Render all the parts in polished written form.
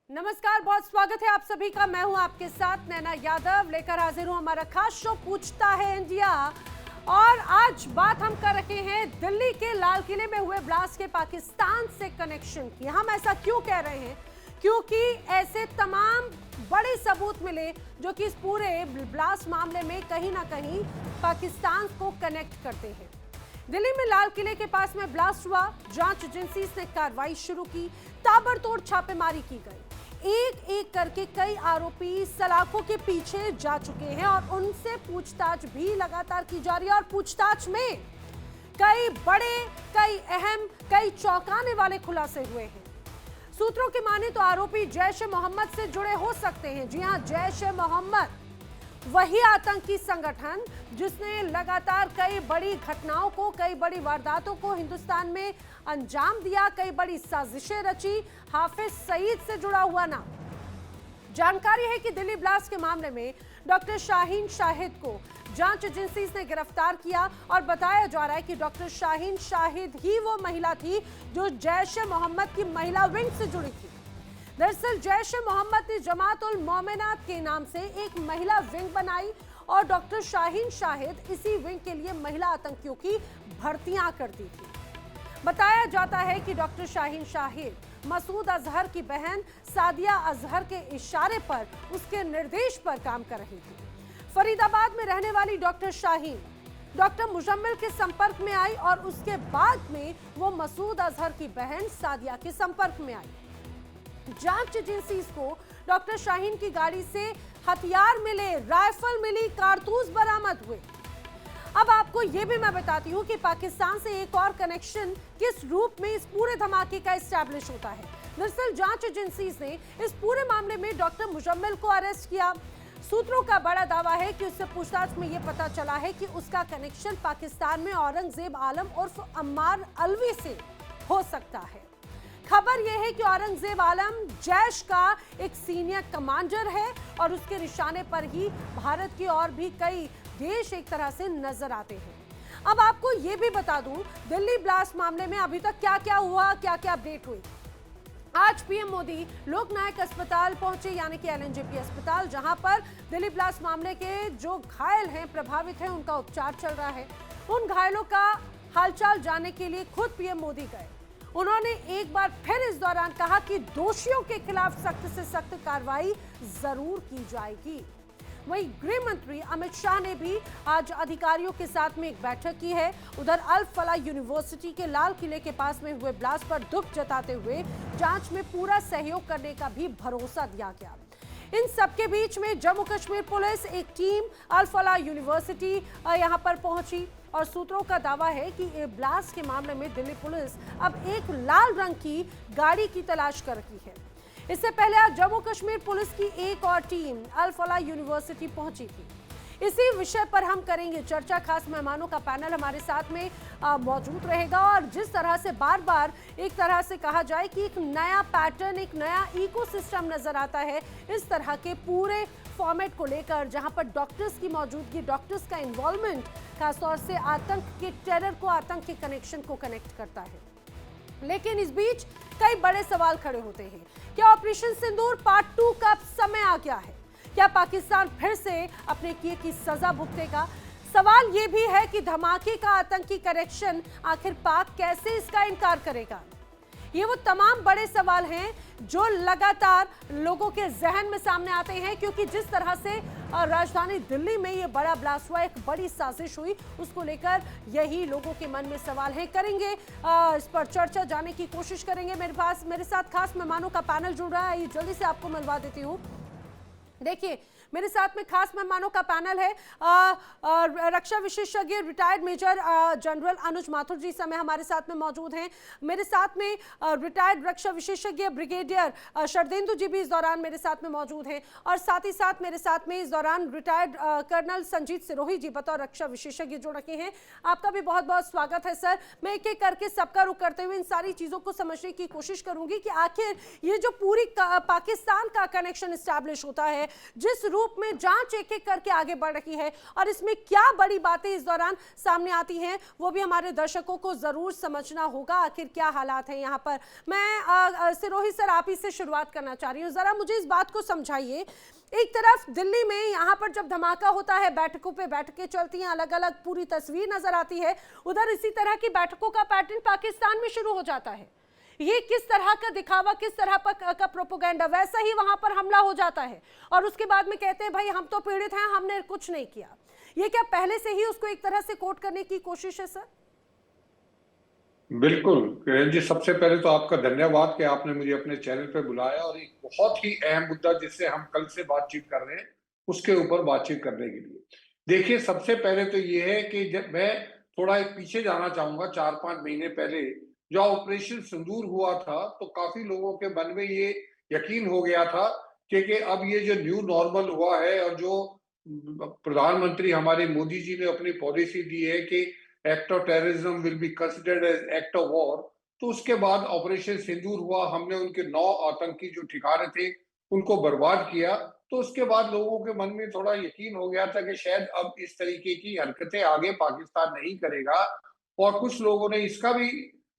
नमस्कार, बहुत स्वागत है आप सभी का। मैं हूं आपके साथ नैना यादव, लेकर हाजिर हूं हमारा खास शो पूछता है इंडिया। और आज बात हम कर रहे हैं दिल्ली के लाल किले में हुए ब्लास्ट के पाकिस्तान से कनेक्शन की। हम ऐसा क्यों कह रहे हैं? क्योंकि ऐसे तमाम बड़े सबूत मिले जो कि इस पूरे ब्लास्ट मामले में कहीं ना कहीं पाकिस्तान को कनेक्ट करते हैं। दिल्ली में लाल किले के पास में ब्लास्ट हुआ, जांच एजेंसी ने कार्रवाई शुरू की, ताबड़तोड़ छापेमारी की गई। एक एक करके कई आरोपी सलाखों के पीछे जा चुके हैं और उनसे पूछताछ भी लगातार की जा रही है। और पूछताछ में कई बड़े, कई अहम, कई चौंकाने वाले खुलासे हुए हैं। सूत्रों की माने तो आरोपी जैश ए मोहम्मद से जुड़े हो सकते हैं। जी हां, जैश ए मोहम्मद वही आतंकी संगठन जिसने लगातार कई बड़ी घटनाओं को, कई बड़ी वारदातों को हिंदुस्तान में अंजाम दिया, कई बड़ी साजिशें रची। हाफिज सईद से जुड़ा हुआ नाम। जानकारी है कि दिल्ली ब्लास्ट के मामले में डॉक्टर शाहीन शाहिद को जांच एजेंसी ने गिरफ्तार किया और बताया जा रहा है कि डॉक्टर शाहीन शाहिद ही वो महिला थी जो जैश ए मोहम्मद की महिला विंग से जुड़ी थी। दरअसल जैश ए मोहम्मद ने जमात उल मोमिनात के नाम से एक महिला विंग बनाई और डॉक्टर शाहीन शाहिद इसी विंग के लिए महिला आतंकियों की भर्तियां करती थी। बताया जाता है कि डॉक्टर शाहीन शाहिद मसूद अजहर की बहन सादिया अजहर के इशारे पर, उसके निर्देश पर काम कर रही थी। फरीदाबाद में रहने वाली डॉक्टर शाहीन डॉक्टर मुजम्मिल के संपर्क में आई और उसके बाद में वो मसूद अजहर की बहन सादिया के संपर्क में आई। जांच एजेंसी को डॉक्टर शाहीन की गाड़ी से हथियार मिले, राइफल मिली, कारतूस बरामद हुए। अब आपको यह भी मैं बताती हूं कि पाकिस्तान से एक और कनेक्शन किस रूप में इस पूरे धमाके का एस्टैब्लिश होता है। दरअसल जांच एजेंसी ने इस पूरे मामले में डॉक्टर मुजम्मिल को अरेस्ट किया। सूत्रों का बड़ा दावा है कि उससे पूछताछ में यह पता चला है कि उसका कनेक्शन पाकिस्तान में औरंगजेब आलम उर्फ अम्मार अलवी से हो सकता है। खबर यह है कि औरंगजेब आलम जैश का एक सीनियर कमांडर है और उसके निशाने पर ही भारत की और भी कई देश एक तरह से नजर आते हैं। अब आपको यह भी बता दूं, दिल्ली ब्लास्ट मामले में अभी तक क्या क्या हुआ, क्या क्या अपडेट हुई। आज पीएम मोदी लोकनायक अस्पताल पहुंचे, यानी कि एलएनजेपी अस्पताल, जहां पर दिल्ली ब्लास्ट मामले के जो घायल हैं, प्रभावित हैं, उनका उपचार चल रहा है। उन घायलों का हालचाल जानने के लिए खुद पीएम मोदी गए। उन्होंने एक बार फिर इस दौरान कहा कि दोषियों के खिलाफ सख्त से सख्त कार्रवाई जरूर की जाएगी। वहीं गृह मंत्री अमित शाह ने भी आज अधिकारियों के साथ में एक बैठक की है। उधर अल फलाह यूनिवर्सिटी के लाल किले के पास में हुए ब्लास्ट पर दुख जताते हुए जांच में पूरा सहयोग करने का भी भरोसा दिया गया। इन सबके बीच में जम्मू कश्मीर पुलिस एक टीम अल फलाह यूनिवर्सिटी यहां पर पहुंची और सूत्रों का दावा है कि ब्लास्ट के मामले में दिल्ली पुलिस अब एक लाल रंग की गाड़ी की तलाश कर रही है। इससे पहले आज जम्मू कश्मीर पुलिस की एक और टीम अल फलाह यूनिवर्सिटी पहुंची थी। इसी विषय पर हम करेंगे चर्चा। खास मेहमानों का पैनल हमारे साथ में मौजूद रहेगा और जिस तरह से बार बार एक तरह से कहा जाए कि एक नया पैटर्न, एक नया इकोसिस्टम नजर आता है इस तरह के पूरे फॉर्मेट को लेकर, जहां पर डॉक्टर्स की मौजूदगी, डॉक्टर्स का इन्वॉल्वमेंट खासतौर से आतंक के टेरर को, आतंक के कनेक्शन को कनेक्ट करता है। लेकिन इस बीच कई बड़े सवाल खड़े होते हैं। क्या ऑपरेशन सिंदूर पार्ट 2 का समय आ गया है? क्या पाकिस्तान फिर से अपने किए की सजा भुगतेगा? सवाल यह भी है कि धमाके का आतंकी कनेक्शन आखिर पाक कैसे इसका इनकार करेगा? ये वो तमाम बड़े सवाल हैं जो लगातार लोगों के जहन में सामने आते हैं, क्योंकि जिस तरह से राजधानी दिल्ली में ये बड़ा ब्लास्ट हुआ, एक बड़ी साजिश हुई, उसको लेकर यही लोगों के मन में सवाल है। करेंगे इस पर चर्चा, जाने की कोशिश करेंगे। मेरे साथ खास मेहमानों का पैनल जुड़ रहा है, जल्दी से आपको मिलवा देती हूँ। देखिए, मेरे साथ में खास मेहमानों का पैनल है। रक्षा विशेषज्ञ रिटायर्ड मेजर जनरल अनुज माथुर जी समय हमारे साथ में मौजूद हैं। मेरे साथ में रिटायर्ड रक्षा विशेषज्ञ ब्रिगेडियर शरदेंदु जी भी इस दौरान मेरे साथ में मौजूद हैं और साथ ही साथ मेरे साथ में इस दौरान रिटायर्ड कर्नल संजीत सिरोही जी बतौर रक्षा विशेषज्ञ जुड़ रखे हैं। आपका भी बहुत बहुत स्वागत है सर। मैं एक एक करके सबका रुख करते हुए इन सारी चीज़ों को समझने की कोशिश करूंगी कि आखिर ये जो पूरी पाकिस्तान का कनेक्शन इस्टेब्लिश होता है, जिस रूप रूप में जांच एक एक करके आगे बढ़ रही है और इसमें क्या बड़ी बातें इस दौरान सामने आती हैं वो भी हमारे दर्शकों को जरूर समझना होगा। आखिर क्या हालात हैं यहाँ पर। मैं सिरोही सर आप ही से शुरुआत करना चाह रही हूँ, जरा मुझे इस बात को समझाइए। एक तरफ दिल्ली में यहाँ पर जब धमाका होता है, बैठकों पे बैठकें चलती हैं, अलग अलग पूरी तस्वीर नजर आती है, उधर इसी तरह की बैठकों का पैटर्न पाकिस्तान में शुरू हो जाता है। ये किस तरह का दिखावा, किस तरह का प्रोपेगेंडा, वैसा ही वहां पर हमला हो जाता है और उसके बाद में कहते हैं भाई हम तो पीड़ित हैं, हमने कुछ नहीं किया। ये क्या पहले से ही उसको एक तरह से कोट करने की कोशिश है सर? बिल्कुल किरण जी, सबसे पहले तो आपका धन्यवाद कि आपने मुझे अपने चैनल पे बुलाया और एक बहुत ही अहम मुद्दा जिससे हम कल से बातचीत कर रहे हैं उसके ऊपर बातचीत करने के लिए। देखिए, सबसे पहले तो ये है कि जब मैं थोड़ा एक पीछे जाना चाहूंगा, 4-5 महीने पहले जो ऑपरेशन सिंदूर हुआ था, तो काफी लोगों के मन में ये यकीन हो गया था कि अब ये जो न्यू नॉर्मल हुआ है और जो प्रधानमंत्री हमारे मोदी जी ने अपनी पॉलिसी दी है कि act of terrorism will be considered as act of war, तो उसके बाद ऑपरेशन सिंदूर हुआ, हमने उनके 9 आतंकी जो ठिकाने थे उनको बर्बाद किया। तो उसके बाद लोगों के मन में थोड़ा यकीन हो गया था कि शायद अब इस तरीके की हरकतें आगे पाकिस्तान नहीं करेगा। और कुछ लोगों ने इसका भी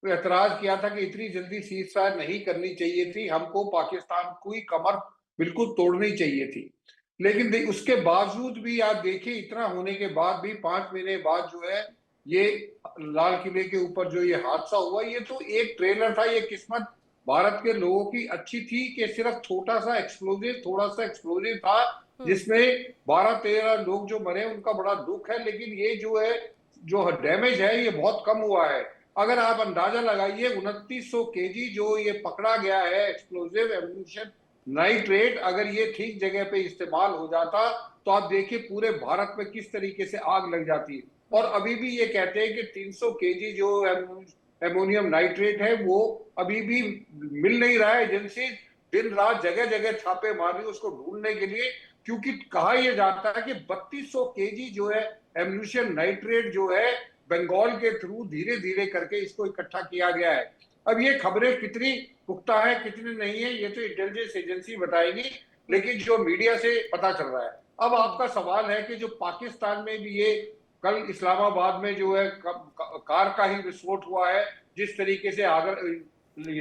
एतराज किया था कि इतनी जल्दी सीज फायर नहीं करनी चाहिए थी, हमको पाकिस्तान की कमर बिल्कुल तोड़नी चाहिए थी। लेकिन उसके बावजूद भी आप देखिए, इतना होने के बाद भी 5 महीने बाद जो है ये लाल किले के ऊपर जो ये हादसा हुआ, ये तो एक ट्रेलर था। ये किस्मत भारत के लोगों की अच्छी थी कि सिर्फ थोड़ा सा एक्सप्लोजिव था जिसमें 12-13 लोग जो मरे उनका बड़ा दुख है। लेकिन ये जो है, जो डैमेज है ये बहुत कम हुआ है। अगर आप अंदाजा लगाइए, 2900 केजी जो ये पकड़ा गया है एक्सप्लोजिव एम्यूनिशन नाइट्रेट, अगर ये ठीक जगह पे इस्तेमाल हो जाता तो आप देखिए पूरे भारत में किस तरीके से आग लग जाती है। और अभी भी ये कहते हैं कि 300 केजी जो एमोनियम नाइट्रेट है वो अभी भी मिल नहीं रहा है। एजेंसी दिन रात जगह जगह छापे मार रही है उसको ढूंढने के लिए, क्योंकि कहा यह जाता है कि 3200 केजी जो है एम्यूनिशन नाइट्रेट जो है बंगाल के थ्रू धीरे धीरे करके इसको इकट्ठा किया गया है। अब ये खबरें कितनी पुख्ता है कितनी नहीं है ये तो इंटेलिजेंस एजेंसी बताएगी, लेकिन जो मीडिया से पता चल रहा है। अब आपका सवाल है कि जो पाकिस्तान में भी ये कल इस्लामाबाद में जो है कार का ही विस्फोट हुआ है, जिस तरीके से आगर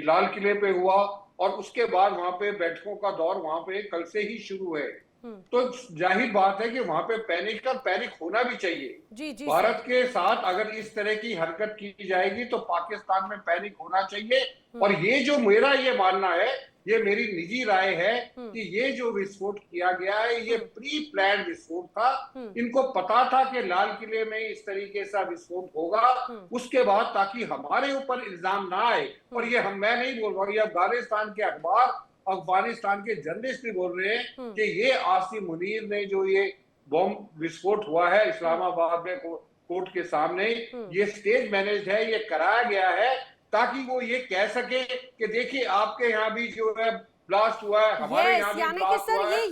लाल किले पे हुआ और उसके बाद वहां पे बैठकों का दौर वहां पे कल से ही शुरू है, तो जाहिर बात है कि वहां पे पैनिक होना भी चाहिए। जी भारत के साथ अगर इस तरह की हरकत की जाएगी तो पाकिस्तान में पैनिक होना चाहिए। और ये जो मेरा ये मानना है, ये मेरी निजी राय है कि ये जो विस्फोट किया गया है ये प्री प्लान विस्फोट था। इनको पता था कि लाल किले में इस तरीके से विस्फोट होगा, उसके बाद ताकि हमारे ऊपर इल्जाम ना आए। और ये मैं नहीं बोल रहा हूँ, ये अफगानिस्तान के अखबार, अफगानिस्तान के जर्नलिस्ट भी बोल रहे हैं कि ये आसिम मुनीर ने जो ये बॉम्ब विस्फोट हुआ है इस्लामाबाद में कोर्ट के सामने, ये स्टेज मैनेज है, ये कराया गया है ताकि वो ये कह सके कि देखिए आपके यहाँ भी जो है ब्लास्ट हुआ है, हमारे यहाँ भी ब्लास्ट हुआ है।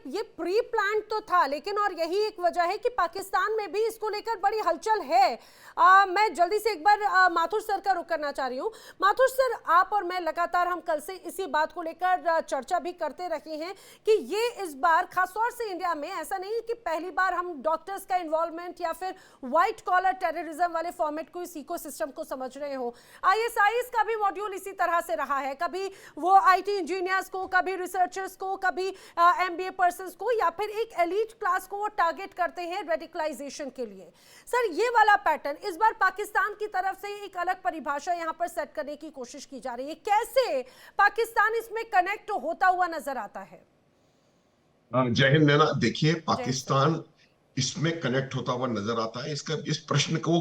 ये प्री प्लान तो था, लेकिन और यही एक वजह है कि पाकिस्तान में भी इसको लेकर बड़ी हलचल है। मैं जल्दी से एक बार माथुर सर का रुख करना चाह रही हूँ। माथुर सर, आप और मैं लगातार हम कल से इसी बात को लेकर चर्चा भी करते रहे हैं कि ये इस बार खासतौर से इंडिया में ऐसा नहीं कि पहली बार हम डॉक्टर्स का इन्वॉल्वमेंट या फिर व्हाइट कॉलर टेररिज्म वाले फॉर्मेट को, इस इकोसिस्टम को समझ रहे हो। ISIS का भी मॉड्यूल इसी तरह से रहा है, कभी वो IT इंजीनियर्स को, कभी रिसर्चर्स को, कभी MBA पर्सन्स को, या फिर एक एलीट क्लास को वो टारगेट करते हैं रेडिकलाइजेशन के लिए। सर, ये वाला पैटर्न इस बार पाकिस्तान की तरफ से एक अलग परिभाषा यहां पर सेट करने की कोशिश की जा रही है। कैसे पाकिस्तान इसमें कनेक्ट होता हुआ नजर आता है? जय हिंद नैना। देखिए, पाकिस्तान इसमें कनेक्ट होता हुआ नजर आता है। इस प्रश्न को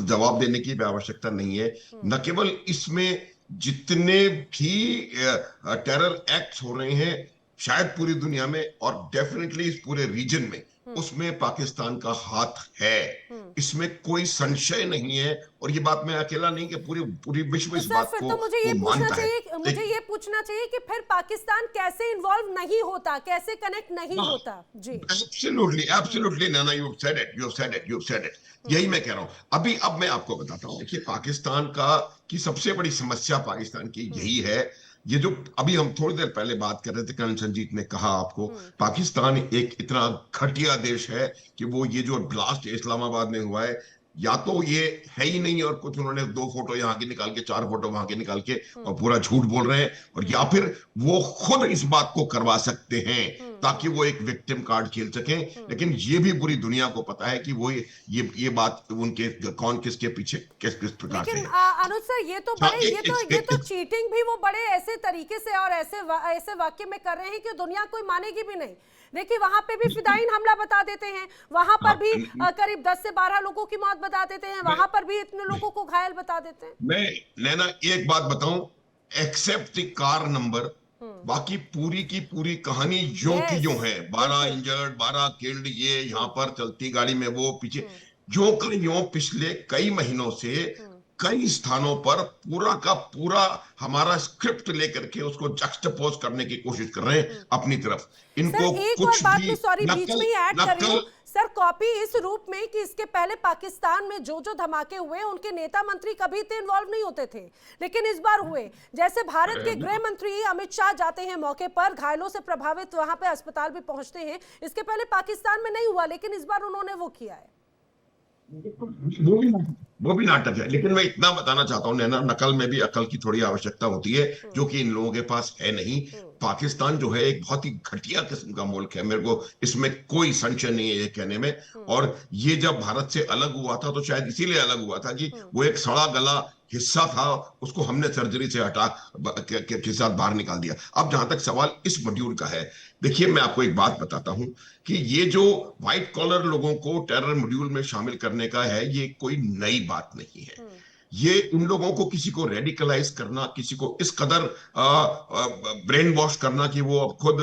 जवाब देने की आवश्यकता नहीं है। न केवल इसमें जितने भी टेरर एक्ट्स हो रहे हैं शायद पूरी दुनिया में और डेफिनेटली इस पूरे रीजन में, उसमें पाकिस्तान का हाथ है, इसमें कोई संशय नहीं है। और ये बात मैं अकेला नहीं कि पूरी विश्व इस बात को मुझे ये पूछना चाहिए कि फिर पाकिस्तान कैसे इन्वॉल्व नहीं होता, कैसे कनेक्ट नहीं होता? जी absolutely Naina, you said it. यही मैं कह रहा हूं। अब मैं आपको बताता हूं। देखिए, पाकिस्तान की सबसे बड़ी समस्या पाकिस्तान की यही है, ये जो अभी हम थोड़ी देर पहले बात कर रहे थे, कर्नल संजीत ने कहा आपको, पाकिस्तान एक इतना घटिया देश है कि वो ये जो ब्लास्ट इस्लामाबाद में हुआ है, या तो ये है ही नहीं और कुछ उन्होंने 2 फोटो यहाँ की निकाल के 4 फोटो वहां के निकाल के और पूरा झूठ बोल रहे हैं, और या फिर वो खुद इस बात को करवा सकते हैं ताकि वो एक विक्टिम कार्ड खेल सकें। लेकिन ये भी पूरी दुनिया को पता है कि वो ये बात उनके कौन किसके पीछे किस प्रकार से लेकिन है। अनुज सर, ये तो हाँ, बड़े ये तो चीटिंग भी वो बड़े ऐसे तरीके से और ऐसे वाक्य में कर रहे हैं कि दुनिया कोई मानेगी भी नहीं। देखिए वहां पे भी फिदायीन हमला बता देते हैं, वहां पर भी करीब 10 से 12 लोगों की मौत बता देते हैं, वहां पर भी इतने लोगों को घायल बता देते हैं। मैं नैना एक बात बताऊं, एक्सेप्ट द कार नंबर, बाकी पूरी की पूरी कहानी जो की जो है, 12 इंजर्ड 12 किल्ड, ये यहाँ पर चलती गाड़ी में वो पीछे जो का यो पिछले कई महीनों से कई स्थानों पर पूरा का पूरा हमारा स्क्रिप्ट लेकर के उसको जक्सटपोज करने की कोशिश कर रहे हैं अपनी तरफ। इनको सर, एक कुछ और बात भी में सॉरी बीच में ही ऐड कर रही हूं सर, कॉपी इस रूप में कि इसके पहले पाकिस्तान में जो धमाके हुए उनके नेता मंत्री कभी इतने इन्वॉल्व नहीं होते थे, लेकिन इस बार हुए। जैसे भारत के गृह मंत्री अमित शाह जाते हैं मौके पर, घायलों से प्रभावित वहां पे अस्पताल भी पहुंचते हैं, इसके पहले पाकिस्तान में नहीं हुआ, लेकिन इस बार उन्होंने वो किया है। वो भी नाटक है। लेकिन मैं इतना बताना चाहता हूँ नैना, नकल में भी अकल की थोड़ी आवश्यकता होती है, जो कि इन लोगों के पास है नहीं। पाकिस्तान जो है एक बहुत ही घटिया किस्म का मुल्क है, मेरे को इसमें कोई संशय नहीं है ये कहने में। और ये जब भारत से अलग हुआ था तो शायद इसीलिए अलग हुआ था कि वो एक सड़ा गला हिस्सा था, उसको हमने सर्जरी से हटा के साथ बाहर निकाल दिया। अब जहां तक सवाल इस मॉड्यूल का है, देखिए मैं आपको एक बात बताता हूं कि ये जो व्हाइट कॉलर लोगों को टेरर मॉड्यूल में शामिल करने का है, ये कोई नई बात नहीं है। ये इन लोगों को किसी को रेडिकलाइज करना, किसी को इस कदर ब्रेन वॉश करना कि वो अब खुद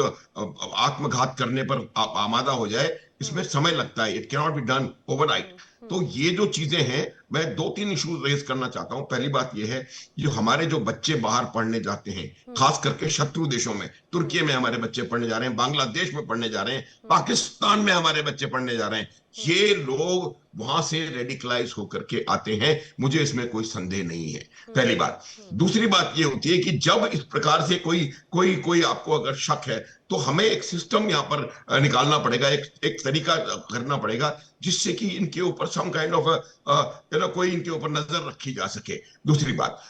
आत्मघात करने पर आमादा हो जाए, इसमें समय लगता है। It can not be done overnight. तो ये जो चीजें हैं, मैं 2-3 इश्यूज रेज करना चाहता हूं। पहली बात ये है, जो हमारे जो बच्चे बाहर पढ़ने जाते हैं, खास करके शत्रु देशों में, तुर्की में हमारे बच्चे पढ़ने जा रहे हैं, बांग्लादेश में पढ़ने जा रहे हैं, पाकिस्तान में हमारे बच्चे पढ़ने जा रहे हैं, ये लोग वहां से रेडिकलाइज होकर के आते हैं, मुझे इसमें कोई संदेह नहीं है। पहली बात। दूसरी बात ये होती है कि जब इस प्रकार से कोई आपको अगर शक है, तो हमें एक सिस्टम यहाँ पर निकालना पड़ेगा, एक तरीका करना पड़ेगा जिससे कि इनके ऊपर सम काइंड ऑफ कोई इनके ऊपर नजर रखी जा सके। दूसरी बात,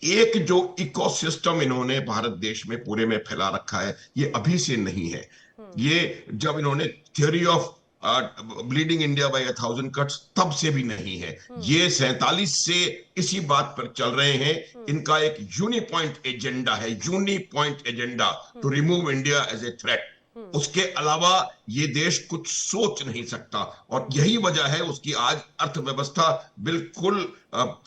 एक जो इकोसिस्टम इन्होंने भारत देश में पूरे में फैला रखा है, ये अभी से नहीं है। ये जब इन्होंने theory of bleeding India by 1000 cuts, तब से भी नहीं है। ये 47 से इसी बात पर चल रहे हैं। इनका एक यूनिपॉइंट एजेंडा है, unipoint agenda to remove India as a threat. उसके अलावा ये देश कुछ सोच नहीं सकता, और यही वजह है उसकी आज अर्थव्यवस्था बिल्कुल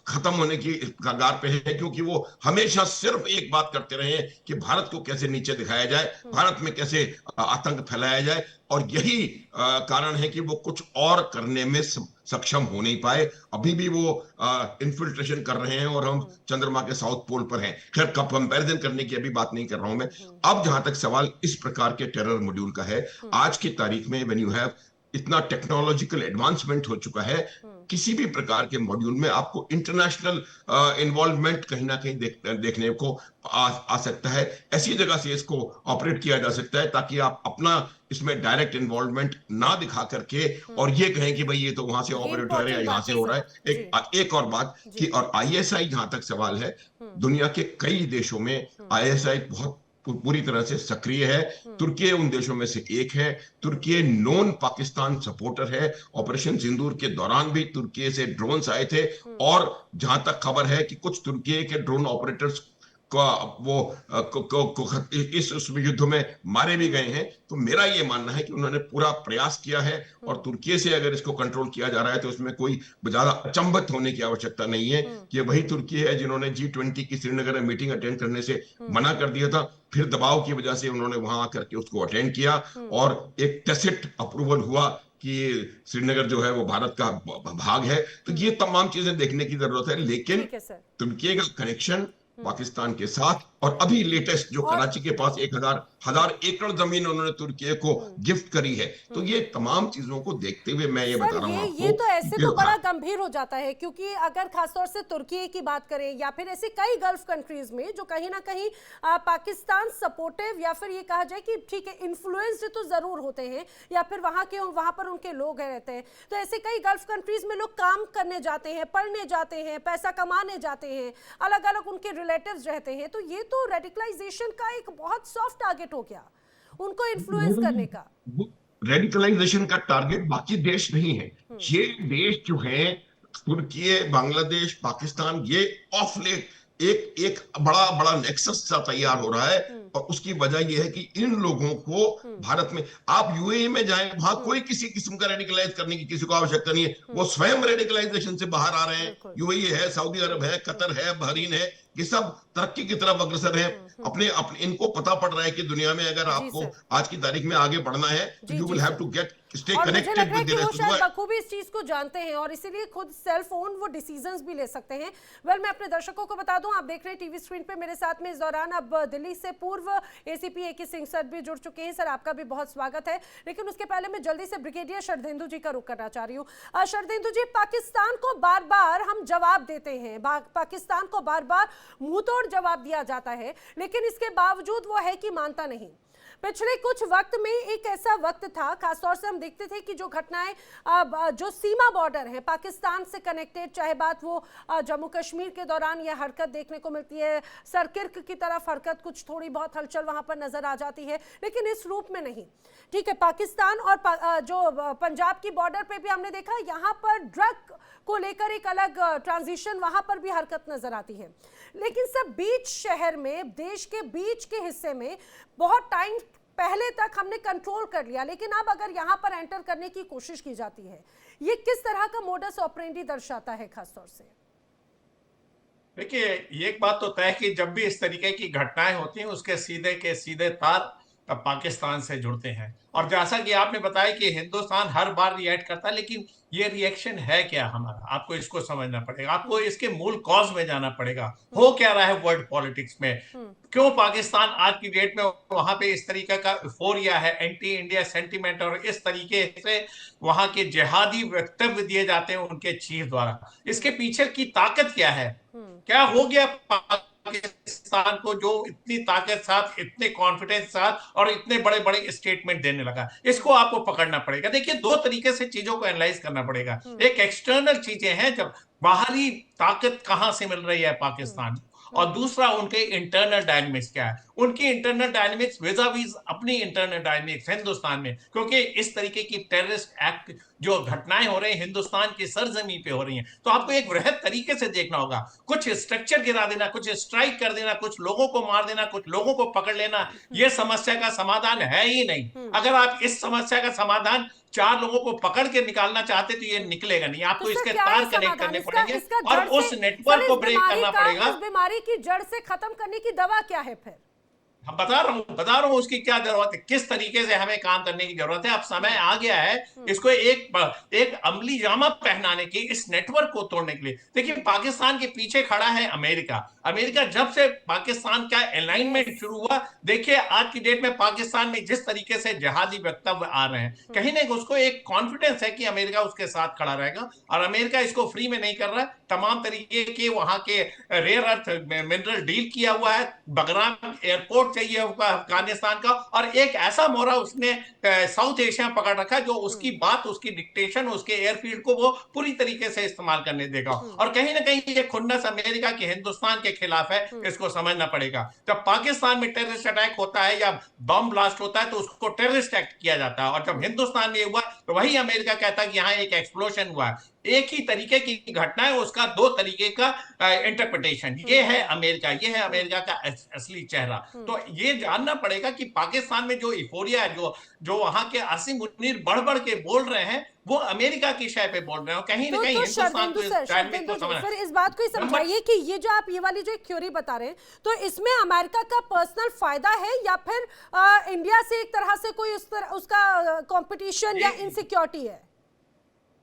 खत्म होने की कगार पे है, क्योंकि वो हमेशा सिर्फ एक बात करते रहे हैं कि भारत को कैसे नीचे दिखाया जाए, भारत में कैसे आतंक फैलाया जाए, और यही कारण है कि वो कुछ और करने में सक्षम हो नहीं पाए। अभी भी वो इन्फिल्ट्रेशन कर रहे हैं और हम चंद्रमा के साउथ पोल पर हैं। खैर, कंपैरिजन करने की अभी बात नहीं कर रहा हूं मैं। अब जहां तक सवाल इस प्रकार के टेरर मॉड्यूल का है, आज की तारीख में व्हेन यू हैव इतना टेक्नोलॉजिकल एडवांसमेंट हो चुका है, किसी भी प्रकार के मॉड्यूल में आपको इंटरनेशनल इन्वॉल्वमेंट कहीं ना कहीं देखने को आ सकता है। ऐसी जगह से इसको ऑपरेट किया जा सकता है ताकि आप अपना इसमें डायरेक्ट इन्वॉल्वमेंट ना दिखा करके और ये कहें कि भाई ये तो वहां से ऑपरेट हो रहा है, यहाँ से हो रहा है। एक और बात कि, और आईएसआई जहां तक सवाल है, दुनिया के कई देशों में आईएसआई बहुत पूरी तरह से सक्रिय है। तुर्की उन देशों में से एक है। तुर्की नॉन पाकिस्तान सपोर्टर है। ऑपरेशन सिंदूर के दौरान भी तुर्की से ड्रोन्स आए थे, और जहां तक खबर है कि कुछ तुर्की के ड्रोन ऑपरेटर्स इस युद्ध में मारे भी गए हैं। तो मेरा ये मानना है कि उन्होंने पूरा प्रयास किया है, और तुर्की से अगर इसको कंट्रोल किया जा रहा है तो इसमें कोई ज्यादा अचंभित होने की आवश्यकता नहीं है। ये वही तुर्की है जिन्होंने G20 की श्रीनगर में मीटिंग अटेंड करने से मना कर दिया था, फिर दबाव की वजह से उन्होंने वहां आकर के उसको अटेंड किया, और एक टैसिट अप्रूवल हुआ कि श्रीनगर जो है वो भारत का भाग है। तो ये तमाम चीजें देखने की जरूरत है। लेकिन तुर्की का कनेक्शन पाकिस्तान के साथ और अभी लेटेस्ट जो और कराची के पास 1000 एकड़ जमीन उन्होंने तुर्की को गिफ्ट करी है। तो ये तमाम चीजों को देखते हुए मैं ये बता सर रहा हूँ ये आपको तो ऐसे कि तो बड़ा गंभीर हो जाता है, क्योंकि अगर खासतौर से तुर्की की बात करें या फिर ऐसे कई गल्फ कंट्रीज में जो कहीं ना कहीं पाकिस्तान सपोर्टिव या फिर ये कहा जाए कि ठीक है इन्फ्लुएंस्ड तो जरूर होते हैं या फिर वहां पर उनके लोग रहते हैं, तो ऐसे कई गल्फ कंट्रीज में लोग काम करने जाते हैं, पढ़ने जाते हैं, पैसा कमाने जाते हैं, अलग अलग उनके रिलेटिव्स रहते हैं, तो ये तो रेडिकलाइजेशन का एक बहुत सॉफ्ट टारगेट हो गया उनको इन्फ्लुएंस करने का। रेडिकलाइजेशन का टारगेट बाकी देश नहीं है, ये देश जो है तुर्की, बांग्लादेश, पाकिस्तान, ये ऑफ लेट एक एक बड़ा बड़ा नेक्सस सा तैयार हो रहा है। और उसकी वजह यह है कि इन लोगों को भारत में, आप यूएई में जाएं, वहां कोई किसी किस्म का रेडिकलाइज करने की किसी को आवश्यकता नहीं है, वो स्वयं रेडिकलाइजेशन से बाहर आ रहे हैं। यूएई है, सऊदी अरब है, कतर है, बहरीन है, ये सब तरक्की की तरफ अग्रसर है। अपने इनको पता पड़ रहा है कि दुनिया में अगर आपको आज की तारीख में आगे बढ़ना है तो you will have to stay connected with the rest of the world. बखूबी इस चीज को जानते हैं और इसीलिए खुद सेल्फ ओन वो डिसीजंस भी ले सकते हैं। वेल, मैं अपने दर्शकों को बता दूं, आप देख रहे हैं टीवी स्क्रीन पे मेरे साथ में इस दौरान अब दिल्ली से पूर्व एसीपी ए.के. सिंह सर भी जुड़ चुके हैं। सर, आपका भी बहुत स्वागत है, लेकिन उसके पहले मैं जल्दी से ब्रिगेडियर शरदेंदु जी का रुख करना चाह रही हूँ। शरदेंदु जी, पाकिस्तान को बार बार हम जवाब देते हैं, पाकिस्तान को बार बार मुंहतोड़ जवाब दिया जाता है, लेकिन इसके बावजूद वो है कि मानता नहीं। पिछले कुछ वक्त में एक ऐसा वक्त था, खासतौर से हम देखते थे कि जो घटनाएं जो सीमा बॉर्डर है पाकिस्तान से कनेक्टेड, चाहे बात वो जम्मू कश्मीर के दौरान यह हरकत देखने को मिलती है, सरकिर्क की तरफ हरकत, कुछ थोड़ी बहुत हलचल वहां पर नजर आ जाती है, लेकिन इस रूप में नहीं। ठीक है, पाकिस्तान और जो पंजाब की बॉर्डर पे भी हमने देखा, यहाँ पर ड्रग को लेकर एक अलग ट्रांजिशन, वहां पर भी हरकत नजर आती है। लेकिन सब बीच शहर में, देश के बीच के हिस्से में बहुत टाइम पहले तक हमने कंट्रोल कर लिया, लेकिन अब अगर यहां पर एंटर करने की कोशिश की जाती है, ये किस तरह का मोडस ऑपरेंडी दर्शाता है खासतौर से? देखिए, एक बात तो तय कि जब भी इस तरीके की घटनाएं होती हैं उसके सीधे के सीधे तार तब पाकिस्तान से जुड़ते हैं। और जैसा कि आपने बताया कि हिंदुस्तान हर बार रिएक्ट करता है, लेकिन ये रिएक्शन है क्या हमारा, आपको इसको समझना पड़ेगा, आपको इसके मूल कॉज में जाना पड़ेगा। हो क्या रहा है वर्ल्ड पॉलिटिक्स में, क्यों पाकिस्तान आज की डेट में वहां पे इस तरीके का यूफोरिया है, एंटी इंडिया सेंटीमेंट, और इस तरीके से वहां के जिहादी वक्तव्य दिए जाते हैं उनके चीफ द्वारा। इसके पीछे की ताकत क्या है, क्या हो गया पाकिस्तान को जो इतनी ताकत साथ, इतने कॉन्फिडेंस साथ और इतने बड़े बड़े स्टेटमेंट देने लगा? इसको आपको पकड़ना पड़ेगा। देखिए, दो तरीके से चीजों को एनालाइज करना पड़ेगा। एक एक्सटर्नल चीजें हैं, जब बाहरी ताकत कहां से मिल रही है पाकिस्तान, और दूसरा उनके इंटरनल डायनेमिक्स क्या है, उनकी इंटरनल डायनेमिक्स विज़ाविज़ अपनी इंटरनल डायनेमिक्स हिंदुस्तान में। क्योंकि इस तरीके की टेररिस्ट एक्ट जो घटनाएं हो रही हैं हिंदुस्तान की सरजमी पे हो रही हैं, तो आपको एक वृहद तरीके से देखना होगा। कुछ स्ट्रक्चर गिरा देना, कुछ स्ट्राइक कर देना, कुछ लोगों को मार देना, कुछ लोगों को पकड़ लेना, यह समस्या का समाधान है ही नहीं। अगर आप इस समस्या का समाधान 4 लोगों को पकड़ के निकालना चाहते तो ये निकलेगा नहीं। आपको तो इसके क्या तार है कनेक्ट करने इसका पड़ेंगे जड़ और उस से- नेटवर्क सर, को इस ब्रेक बीमारी करना का- पड़ेगा। इस बीमारी की जड़ से खत्म करने की दवा क्या है फिर? हम बता रहा हूं उसकी क्या जरूरत है, किस तरीके से हमें काम करने की जरूरत है। अब समय आ गया है इसको एक अमली जामा पहनाने की, इस नेटवर्क को तोड़ने के लिए। देखिए, पाकिस्तान के पीछे खड़ा है अमेरिका। अमेरिका जब से पाकिस्तान का अलाइनमेंट शुरू हुआ, देखिए आज की डेट में पाकिस्तान में जिस तरीके से जिहादी वक्तव्य आ रहे हैं, कहीं ना उसको एक कॉन्फिडेंस है कि अमेरिका उसके साथ खड़ा रहेगा। और अमेरिका इसको फ्री में नहीं कर रहा है, तमाम तरीके के वहां के रेयर अर्थ मिनरल डील किया हुआ है, बगराम एयरपोर्ट चाहिए होगा अफगानिस्तान का, और एक ऐसा मोहरा उसने साउथ एशिया में पकड़ रखा जो उसकी बात, उसकी डिक्टेशन, उसके एयरफील्ड को वो पूरी तरीके से इस्तेमाल करने देगा। और कहीं ना कहीं ये खुन्नस अमेरिका के हिंदुस्तान के खिलाफ है, इसको समझना पड़ेगा। जब पाकिस्तान में टेररिस्ट अटैक होता है या बम ब्लास्ट होता है तो उसको टेररिस्ट एक्ट किया जाता है, और जब हिंदुस्तान में हुआ तो वही अमेरिका कहता है कि यहाँ एक एक्सप्लोजन हुआ है। एक ही तरीके की घटना है, उसका दो तरीके का इंटरप्रिटेशन। ये है अमेरिका, ये है अमेरिका का असली चेहरा। तो ये जानना पड़ेगा कि पाकिस्तान में जो इफोरिया है, जो वहां के आसिम मुनीर बढ़ बढ़ के बोल रहे हैं, वो अमेरिका की शय पे बोल रहे हो। कहीं ना कहीं हिंदुस्तान को फिर इस बात को ही समझाइए कि ये जो आप ये वाली जो थ्योरी बता रहे हैं, तो इसमें अमेरिका का पर्सनल फायदा है या फिर इंडिया से एक तरह से कोई उसका कंपटीशन या इनसिक्योरिटी है?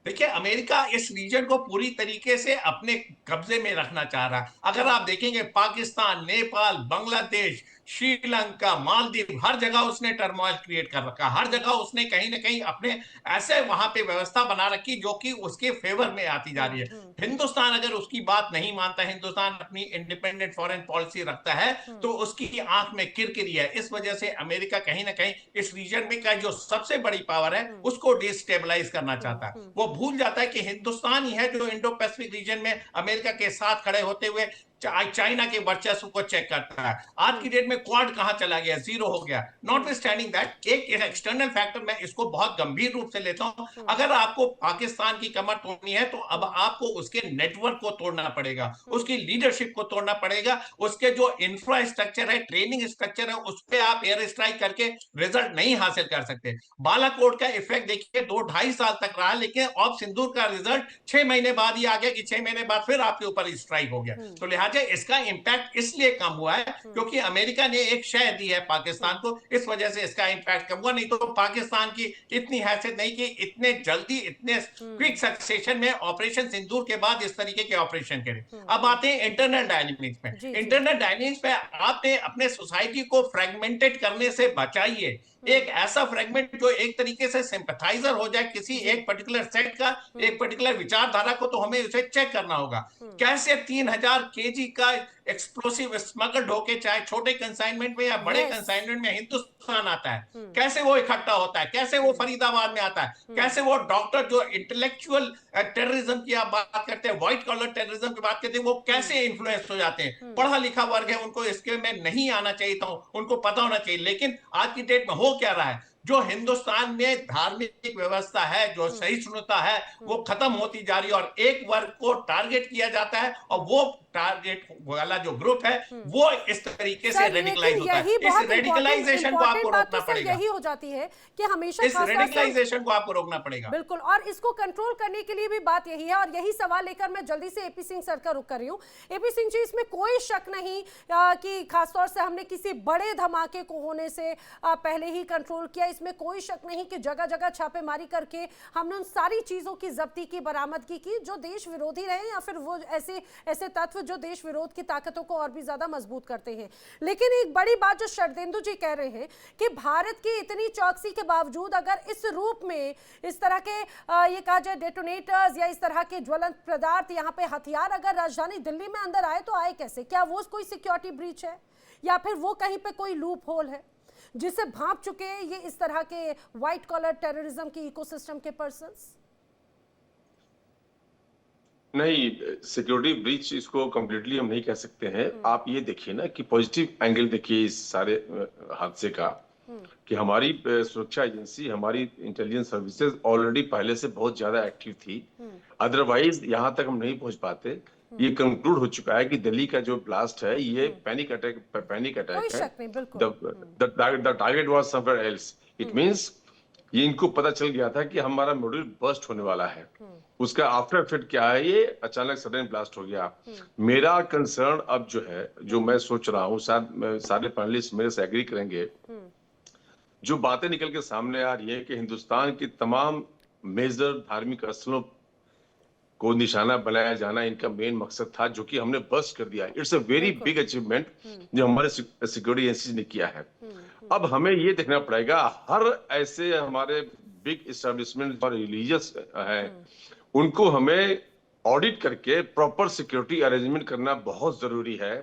देखिए, अमेरिका इस रीजन को पूरी तरीके से अपने कब्जे में रखना चाह रहा है। अगर आप देखेंगे पाकिस्तान, नेपाल, बांग्लादेश, श्रीलंका, मालदीव, हर जगह उसने टर्मोइल क्रिएट कर रखा, हर जगह उसने कहीं ना कहीं अपने ऐसे वहां पे व्यवस्था बना रखी जो कि उसके फेवर में आती जा रही है। हिंदुस्तान अगर उसकी बात नहीं मानता, हिंदुस्तान अपनी इंडिपेंडेंट फॉरेन पॉलिसी रखता है, तो उसकी आंख में किरकिरी है। इस वजह से अमेरिका कहीं ना कहीं इस रीजन में का जो सबसे बड़ी पावर है उसको डिस्टेबलाइज करना चाहता है। वो भूल जाता है कि हिंदुस्तान ही है जो इंडो पैसिफिक रीजन में अमेरिका के साथ खड़े होते हुए चाइना के वर्चस्व को चेक करता है। आज की डेट में क्वाड कहां चला गया, जीरो हो गया। नॉट स्टैंडिंग दैट, एक एक्सटर्नल फैक्टर, मैं इसको बहुत गंभीर रूप से लेता हूं। अगर आपको पाकिस्तान की कमर तोड़नी है तो अब आपको उसके नेटवर्क को तोड़ना पड़ेगा, उसकी लीडरशिप को तोड़ना पड़ेगा, उसके जो इंफ्रास्ट्रक्चर है, ट्रेनिंग स्ट्रक्चर है, उस पर आप एयर स्ट्राइक करके रिजल्ट नहीं हासिल कर सकते। बालाकोट का इफेक्ट देखिए 2-2.5 साल तक रहा, लेकिन ऑफ सिंदूर का रिजल्ट 6 महीने बाद ही आ गया कि 6 महीने बाद फिर आपके ऊपर स्ट्राइक हो गया। तो लिहाजा इसका इंपैक्ट इसलिए कम हुआ है क्योंकि अमेरिका ने एक शय दी है पाकिस्तान को, इस वजह से इसका इंपैक्ट कम हुआ। नहीं तो पाकिस्तान की इतनी हैसियत नहीं कि इतने जल्दी, इतने क्विक सक्सेशन में ऑपरेशन सिंदूर के बाद इस तरीके के ऑपरेशन करे। अब आते हैं इंटरनल डायनेमिक्स में। इंटरनल डायनेमिक्स में आपने अपने सोसाइटी को फ्रेगमेंटेड करने से बचाइए। एक ऐसा फ्रेगमेंट जो एक तरीके से सिंपैथाइजर हो जाए किसी एक पर्टिकुलर सेट का, एक पर्टिकुलर विचारधारा को, तो हमें उसे चेक करना होगा। कैसे 3000 केजी का एक्सप्लोसिव स्मगल्ड होके, चाहे छोटे कंसाइनमेंट में या बड़े कंसाइनमेंट में, हिंदुस्तान आता है, कैसे वो इकट्ठा होता है, कैसे वो फरीदाबाद में आता है, कैसे वो डॉक्टर जो इंटेलेक्चुअल टेररिज्म की आप बात करते हैं, व्हाइट कॉलर टेररिज्म की बात करते हैं, वो कैसे इन्फ्लुएंस हो जाते हैं। पढ़ा लिखा वर्ग है, उनको इसके में नहीं आना चाहिए था, उनको पता होना चाहिए। लेकिन आज की डेट में हो क्या रहा है, जो हिंदुस्तान में धार्मिक व्यवस्था है, जो सहिष्णुता है, वो खत्म होती जा रही है और एक वर्ग को टारगेट किया जाता है और वो टारगेट वाला जो ग्रुप है वो इस तरीके से रेडिकलाइज होता है। इस रेडिकलाइजेशन को आपको रोकना पड़ेगा। यही हो जाती है कि हमेशा इस रेडिकलाइजेशन को आपको रोकना पड़ेगा। बिल्कुल, और इसको कंट्रोल करने के लिए भी बात यही है, और यही सवाल लेकर मैं जल्दी से एपी सिंह सर का रुख कर रही हूँ। एपी सिंह जी, इसमें कोई शक नहीं कि खासतौर से हमने किसी बड़े धमाके को होने से पहले ही कंट्रोल किया। इसमें कोई शक नहीं कि जगह जगह छापेमारी करके हमने उन सारी चीजों की जब्ती की, बरामदगी की जो देश विरोधी रहे या फिर वो ऐसे तत्व जो देश विरोध की ताकतों को और भी ज्यादा मजबूत करते हैं। लेकिन एक बड़ी बात जो शरदेंदु जी कह रहे हैं कि भारत की इतनी चौकसी के बावजूद अगर इस रूप में इस तरह के ये कहा जाए डेटोनेटर्स या इस तरह के ज्वलंत पदार्थ, यहाँ पे हथियार अगर राजधानी दिल्ली में अंदर आए तो आए कैसे? क्या वो कोई सिक्योरिटी ब्रीच है या फिर वो कहीं पे कोई लूप होल है जिससे भांप चुके ये इस तरह के व्हाइट कॉलर टेररिज्म की इकोसिस्टम के पर्संस? नहीं, सिक्योरिटी ब्रीच इसको कंप्लीटली हम नहीं कह सकते हैं। आप ये देखिए ना कि पॉजिटिव एंगल देखिए इस सारे हादसे का, कि हमारी सुरक्षा एजेंसी, हमारी इंटेलिजेंस सर्विसेज ऑलरेडी पहले से बहुत ज्यादा एक्टिव थी। अदरवाइज यहाँ तक हम नहीं पहुंच पाते। ये कंक्लूड हो चुका है कि दिल्ली का जो ब्लास्ट है ये पैनिक अटैक है। The target was somewhere else. It means ये इनको पता चल गया था कि हमारा मॉड्यूल बर्स्ट होने वाला है। उसका आफ्टर इफेक्ट क्या है, ये अचानक सडन ब्लास्ट हो गया। मेरा कंसर्न अब जो है, जो मैं सोच रहा हूँ, शायद सारे पैनलिस्ट मेरे से एग्री करेंगे, जो बातें निकल के सामने आ रही है कि हिंदुस्तान की तमाम मेजर धार्मिक स्थलों को निशाना बनाया जाना इनका मेन मकसद था, जो कि हमने बस्ट कर दिया। It's a very big achievement जो हमारे सिक्योरिटी एजेंसी ने किया है। अब हमें ये देखना पड़ेगा, हर ऐसे हमारे बिग एस्टेब्लिशमेंट और रिलीजियस हैं, उनको हमें ऑडिट करके प्रॉपर सिक्योरिटी अरेंजमेंट करना बहुत जरूरी है।